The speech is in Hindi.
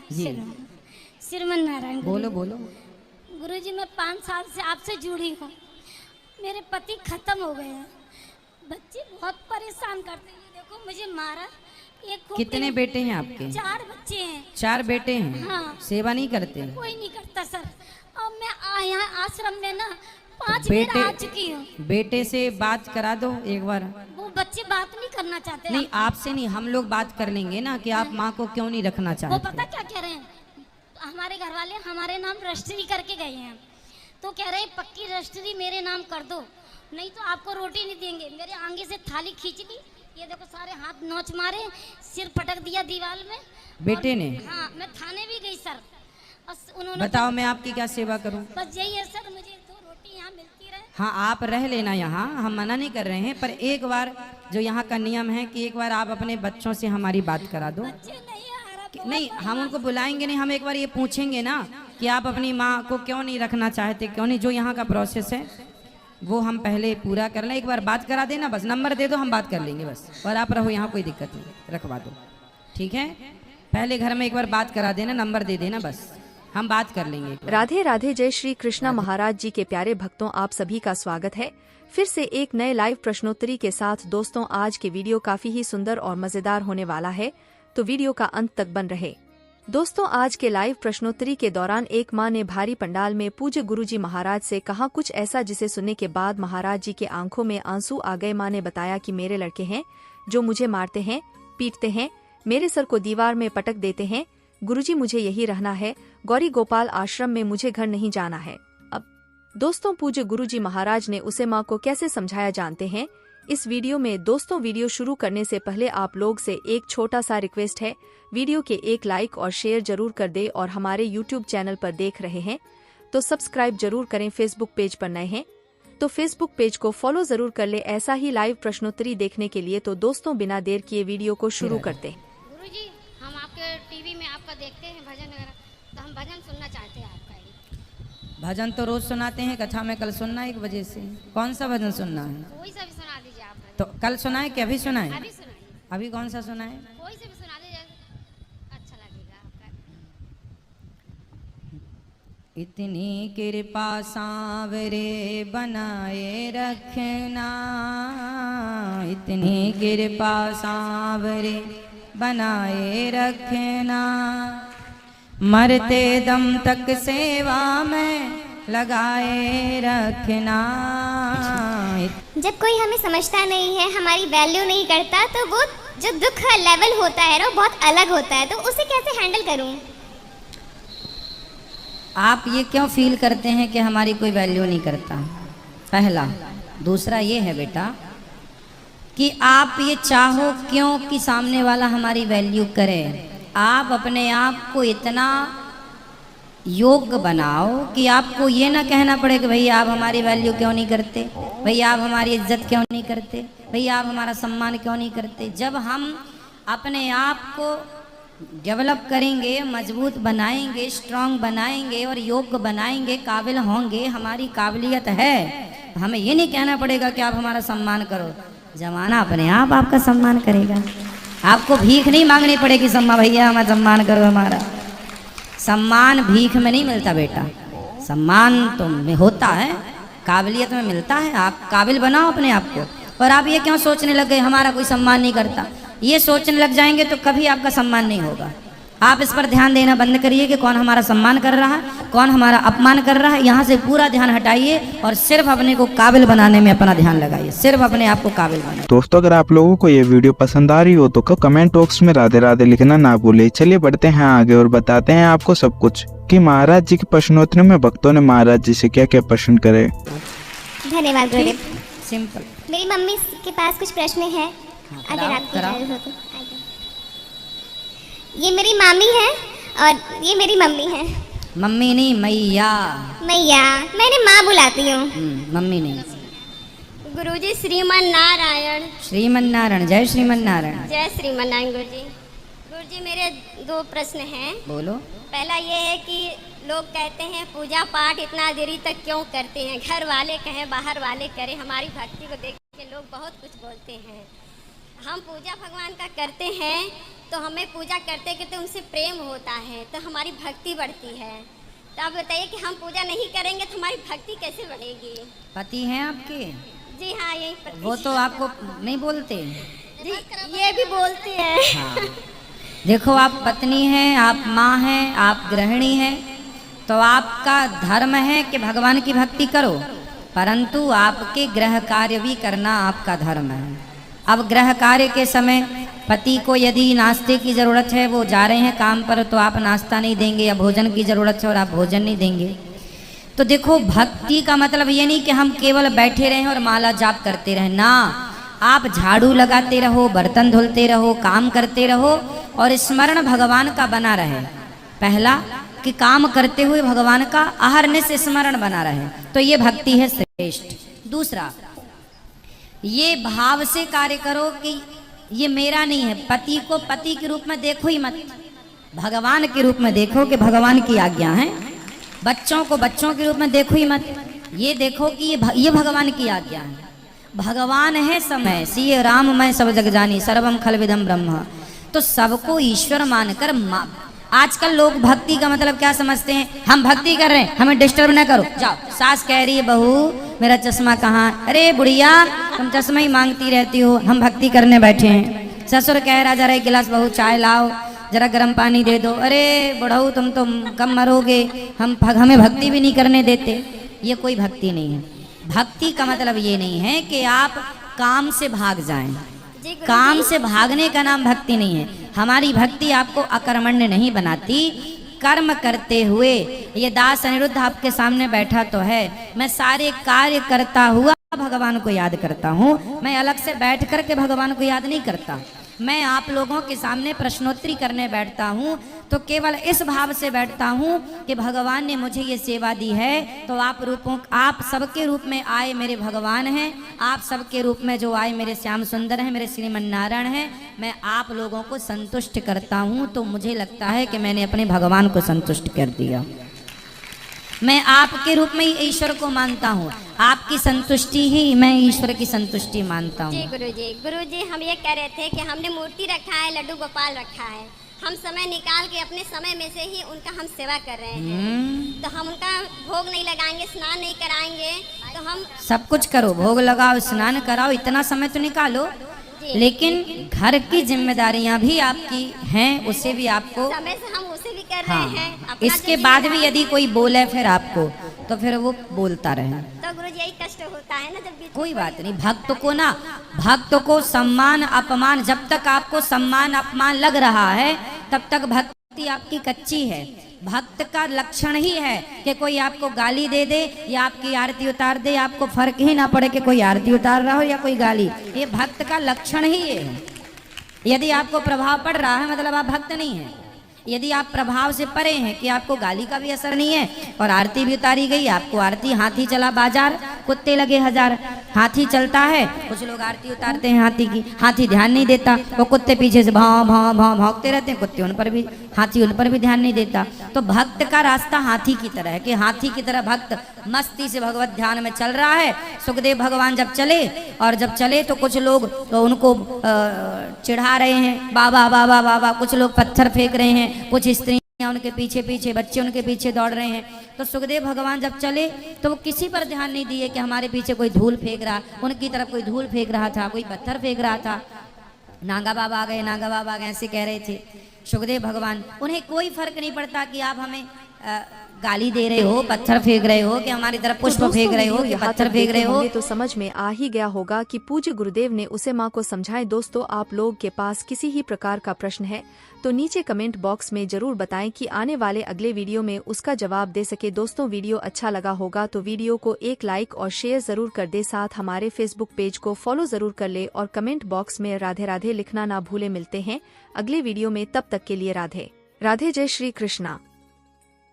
श्रीमन नारायण। बोलो बोलो। गुरुजी मैं 5 साल से आपसे जुड़ी हूँ। मेरे पति खत्म हो गए हैं। बच्चे बहुत परेशान करते हैं। देखो मुझे मारा। कितने बेटे हैं आपके? 4 बच्चे हैं। 4 बेटे हैं? हाँ। सेवा नहीं करते? कोई नहीं करता सर। और मैं यहाँ आश्रम में ना 5 बेटे बार आ चुकी हूँ। बेटे से बात करा दो एक बार। वो बच्चे बात नहीं करना चाहते। नहीं आपसे नहीं, हम लोग बात कर लेंगे ना कि आप माँ को क्यों नहीं रखना चाहते। वो पता क्या कह रहे हैं, हमारे घर वाले हमारे नाम रजिस्ट्री करके गए हैं, तो कह रहे हैं पक्की रजिस्ट्री मेरे नाम कर दो, नहीं तो आपको रोटी नहीं देंगे। मेरे आगे से थाली खींच ली, ये देखो सारे हाथ नोच मारे, सिर पटक दिया दीवार में बेटे ने। हाँ मैं थाने भी गई सर। उन्होंने बताओ मैं आपकी क्या सेवा करूं? बस यही है सर, मुझे 2 रोटी यहाँ मिलती रहे। हाँ आप रह लेना यहाँ, हम मना नहीं कर रहे हैं, पर एक बार जो यहाँ का नियम है कि एक बार आप अपने बच्चों से हमारी बात करा दो। नहीं हम उनको बुलाएंगे नहीं, हम एक बार ये पूछेंगे ना कि आप अपनी माँ को क्यों नहीं रखना चाहते, क्यों नहीं। जो यहाँ का प्रोसेस है वो हम पहले पूरा कर लें। एक बार बात करा देना, बस नंबर दे दो, हम बात कर लेंगे बस। और आप रहो यहाँ, कोई दिक्कत नहीं, रखवा दो, ठीक है। पहले घर में एक बार बात करा देना, नंबर दे देना, बस हम बात कर लेंगे। राधे राधे। जय श्री कृष्णा महाराज जी के प्यारे भक्तों, आप सभी का स्वागत है फिर से एक नए लाइव प्रश्नोत्तरी के साथ। दोस्तों आज के वीडियो काफी ही सुंदर और मजेदार होने वाला है, तो वीडियो का अंत तक बन रहे। दोस्तों आज के लाइव प्रश्नोत्तरी के दौरान एक मां ने भारी पंडाल में पूज्य गुरुजी महाराज से कहा कुछ ऐसा जिसे सुनने के बाद महाराज जी के आंखों में आंसू आ गए। मां ने बताया कि मेरे लड़के हैं जो मुझे मारते हैं, पीटते हैं, मेरे सर को दीवार में पटक देते हैं। गुरुजी मुझे यही रहना है, गौरी गोपाल आश्रम में मुझे घर नहीं जाना है। अब दोस्तों पूज्य गुरुजी महाराज ने उसे मां को कैसे समझाया जानते हैं इस वीडियो में। दोस्तों वीडियो शुरू करने से पहले आप लोग से एक छोटा सा रिक्वेस्ट है, वीडियो के एक लाइक और शेयर जरूर कर दे, और हमारे यूट्यूब चैनल पर देख रहे हैं तो सब्सक्राइब जरूर करें। फेसबुक पेज पर नए हैं तो फेसबुक पेज को फॉलो जरूर कर ले ऐसा ही लाइव प्रश्नोत्तरी देखने के लिए। तो दोस्तों बिना देर किए वीडियो को शुरू करते हैं। गुरुजी हम आपके टीवी में आपका देखते हैं भजन वगैरह, तो हम भजन सुनना चाहते हैं आपका ही। भजन तो रोज सुनाते हैं, कथा में कल सुनना 1 बजे से। कौन सा भजन सुनना है? कोई सा भी सुना दीजिए आप। तो कल सुनाए कि अभी सुनाए? अभी सुनाइए। अभी कौन सा सुनाए? कोई से भी सुना दीजिए, अच्छा लगेगा आपका। इतनी कृपा सांवरे बनाए रखना, इतनी कृपा सांवरे बनाए रखना, मरते दम तक सेवा में लगाए रखना। जब कोई हमें समझता नहीं है, हमारी वैल्यू नहीं करता, तो वो जो दुख का लेवल होता है ना, वो बहुत अलग होता है, तो उसे कैसे हैंडल करूं? आप ये क्यों फील करते हैं कि हमारी कोई वैल्यू नहीं करता? पहला। दूसरा ये है बेटा कि आप ये चाहो क्यों कि सामने वाला हमारी वैल्यू करे। आप अपने आप को इतना योग्य बनाओ कि आपको ये ना कहना पड़े कि भैया आप हमारी वैल्यू क्यों नहीं करते, भैया आप हमारी इज्जत क्यों नहीं करते, भैया आप हमारा सम्मान क्यों नहीं करते। जब हम अपने आप को डेवलप करेंगे, मजबूत बनाएंगे, स्ट्रांग बनाएंगे और योग्य बनाएंगे, काबिल होंगे, हमारी काबिलियत है, तो हमें ये नहीं कहना पड़ेगा कि आप हमारा सम्मान करो। जमाना अपने आप आपका सम्मान करेगा। आपको भीख नहीं मांगनी पड़ेगी, भैया हमारा सम्मान करो। हमारा सम्मान भीख में नहीं मिलता बेटा, सम्मान तो में होता है, काबिलियत में मिलता है। आप काबिल बनाओ अपने आप को। और आप ये क्यों सोचने लग गए हमारा कोई सम्मान नहीं करता? ये सोचने लग जाएंगे तो कभी आपका सम्मान नहीं होगा। आप इस पर ध्यान देना बंद करिए कि कौन हमारा सम्मान कर रहा है, कौन हमारा अपमान कर रहा है। यहाँ से पूरा ध्यान हटाइए और सिर्फ अपने को काबिल बनाने में अपना ध्यान लगाइए, सिर्फ अपने आप को काबिल बनाइए। दोस्तों अगर आप लोगों को ये वीडियो पसंद आ रही हो तो कमेंट बॉक्स में राधे राधे लिखना ना भूले। चलिए बढ़ते हैं आगे और बताते हैं आपको सब कुछ कि महाराज जी के प्रश्नोत्तरी में भक्तों ने महाराज जी से क्या क्या प्रश्न करे। धन्यवाद गुरुदेव। सिंपल। मेरी मम्मी के पास कुछ प्रश्न है, अगर आपकी इजाजत हो तो। ये मेरी मामी है और ये मेरी मम्मी है। मम्मी नहीं, मैया। मैया, मैंने माँ बुलाती हूँ, मम्मी नहीं। गुरुजी श्रीमन नारायण। श्रीमन नारायण। जय श्रीमन नारायण। जय श्रीमन नारायण। गुरुजी गुरुजी मेरे 2 प्रश्न हैं। बोलो। पहला ये है कि लोग कहते हैं पूजा पाठ इतना देरी तक क्यों करते हैं, घर वाले कहें बाहर वाले करें, हमारी भक्ति को देख के लोग बहुत कुछ बोलते हैं। हम पूजा भगवान का करते हैं तो हमें पूजा करते करते उनसे प्रेम होता है, तो हमारी भक्ति बढ़ती है। तो आप बताइए कि हम पूजा नहीं करेंगे तो हमारी भक्ति कैसे बढ़ेगी? पति हैं आपके? जी हाँ, यही पति। वो तो आपको नहीं बोलते? जी, ये भी बोलते हैं। हाँ। देखो, आप पत्नी हैं, आप माँ हैं, आप गृहिणी हैं, तो आपका धर्म है कि भगवान की भक्ति करो, परंतु आपके गृह कार्य भी करना आपका धर्म है। अब गृह कार्य के समय पति को यदि नाश्ते की ज़रूरत है, वो जा रहे हैं काम पर, तो आप नाश्ता नहीं देंगे, या भोजन की ज़रूरत है और आप भोजन नहीं देंगे। तो देखो, भक्ति का मतलब ये नहीं कि हम केवल बैठे रहें और माला जाप करते रहें ना, आप झाड़ू लगाते रहो, बर्तन धुलते रहो, काम करते रहो और स्मरण भगवान का बना रहे। पहला कि काम करते हुए भगवान का अहरनिश स्मरण बना रहे, तो ये भक्ति है श्रेष्ठ। दूसरा, ये भाव से कार्य करो कि ये मेरा नहीं है। पति को पति के रूप में देखो ही मत, भगवान के रूप में देखो कि भगवान की आज्ञा है। बच्चों को बच्चों के रूप में देखो ही मत, ये देखो कि ये भगवान की आज्ञा है। भगवान है समय सिय राम मैं सब जग जानी सर्वम खलविदम ब्रह्म। तो सबको ईश्वर मानकर आजकल लोग भक्ति का मतलब क्या समझते हैं, हम भक्ति कर रहे हैं, हमें डिस्टर्ब ना करो। जाओ, सास कह रही है बहू मेरा चश्मा कहाँ, अरे बुढ़िया तुम चश्मा ही मांगती रहती हो, हम भक्ति करने बैठे हैं। ससुर कह रहा जरा एक गिलास बहू चाय लाओ, जरा गर्म पानी दे दो, अरे बुढ़ऊ तुम तो कम मरोगे, हमें भक्ति भी नहीं करने देते। ये कोई भक्ति नहीं है। भक्ति का मतलब ये नहीं है कि आप काम से भाग जाएं। काम से भागने का नाम भक्ति नहीं है। हमारी भक्ति आपको अकर्मण्य नहीं बनाती, कर्म करते हुए। ये दास अनिरुद्ध आपके सामने बैठा तो है, मैं सारे कार्य करता हुआ भगवान को याद करता हूँ। मैं अलग से बैठ करके भगवान को याद नहीं करता। मैं आप लोगों के सामने प्रश्नोत्तरी करने बैठता हूँ तो केवल इस भाव से बैठता हूँ कि भगवान ने मुझे ये सेवा दी है, तो आप सबके रूप में आए मेरे भगवान हैं, आप सबके रूप में जो आए मेरे श्याम सुंदर हैं, मेरे श्रीमन नारायण हैं। मैं आप लोगों को संतुष्ट करता हूँ, तो मुझे लगता है कि मैंने अपने भगवान को संतुष्ट कर दिया। मैं आपके रूप में ही ईश्वर को मानता हूँ, आपकी संतुष्टि ही मैं ईश्वर की संतुष्टि मानता हूँ। जी गुरुजी, हम ये कह रहे थे कि हमने मूर्ति रखा है, लड्डू गोपाल रखा है, हम समय निकाल के अपने समय में से ही उनका हम सेवा कर रहे हैं, तो हम उनका भोग नहीं लगाएंगे, स्नान नहीं कराएंगे, तो हम सब कुछ करो, भोग लगाओ, स्नान कराओ, इतना समय तो निकालो, लेकिन घर की जिम्मेदारियां भी आपकी हैं, उसे भी आपको समय से हम उसे भी कर हाँ, रहे हैं। अपना इसके बाद भी यदि कोई बोले फिर आपको, तो फिर वो बोलता रहे, तो गुरुजी यही कष्ट होता है ना, जब कोई बात नहीं। भक्त को सम्मान अपमान, जब तक आपको सम्मान अपमान लग रहा है तब तक भक्ति आपकी कच्ची है। भक्त का लक्षण ही है कि कोई आपको गाली दे दे या आपकी आरती उतार दे, आपको फर्क ही ना पड़े कि कोई आरती उतार रहा हो या कोई गाली, ये भक्त का लक्षण ही है। यदि आपको प्रभाव पड़ रहा है मतलब आप भक्त नहीं है। यदि आप प्रभाव से परे हैं कि आपको गाली का भी असर नहीं है और आरती भी उतारी गई, आपको आरती, हाथी चला बाजार कुत्ते लगे हजार, हाथी चलता है, कुछ लोग आरती उतारते हैं हाथी की, हाथी ध्यान नहीं देता, वो कुत्ते पीछे से भाव भाव भाव भौंकते रहते हैं, कुत्ते उन पर भी, हाथी उन पर भी ध्यान नहीं देता। तो भक्त का रास्ता हाथी की तरह है कि हाथी की तरह भक्त मस्ती से भगवत ध्यान में चल रहा है। सुखदेव भगवान जब चले तो कुछ लोग तो उनको चिढ़ा रहे हैं, बाबा बाबा बाबा, कुछ लोग पत्थर फेंक रहे हैं, कुछ स्त्रियां उनके पीछे पीछे, बच्चे उनके पीछे दौड़ रहे हैं। तो सुखदेव भगवान जब चले तो वो किसी पर ध्यान नहीं दिए कि हमारे पीछे कोई धूल फेंक रहा, उनकी तरफ कोई धूल फेंक रहा था, कोई पत्थर फेंक रहा था। नागा बाबा आ गए, नागा बाबा आ गए, ऐसे कह रहे थे सुखदेव भगवान। उन्हें कोई फर्क नहीं पड़ता कि आप हमें गाली दे रहे हो, पत्थर फेंक रहे हो, कि हमारी तरफ पुष्प फेंक रहे हो, कि पत्थर फेंक रहे हो। तो समझ में आ ही गया होगा कि पूज्य गुरुदेव ने उसे माँ को समझाए। दोस्तों, आप लोग के पास किसी ही प्रकार का प्रश्न है तो नीचे कमेंट बॉक्स में जरूर बताएं कि आने वाले अगले वीडियो में उसका जवाब दे सके। दोस्तों, वीडियो अच्छा लगा होगा तो वीडियो को एक लाइक और शेयर जरूर कर दे, साथ हमारे फेसबुक पेज को फॉलो जरूर कर ले और कमेंट बॉक्स में राधे राधे लिखना ना भूले। मिलते हैं अगले वीडियो में, तब तक के लिए राधे राधे, जय श्री कृष्णा।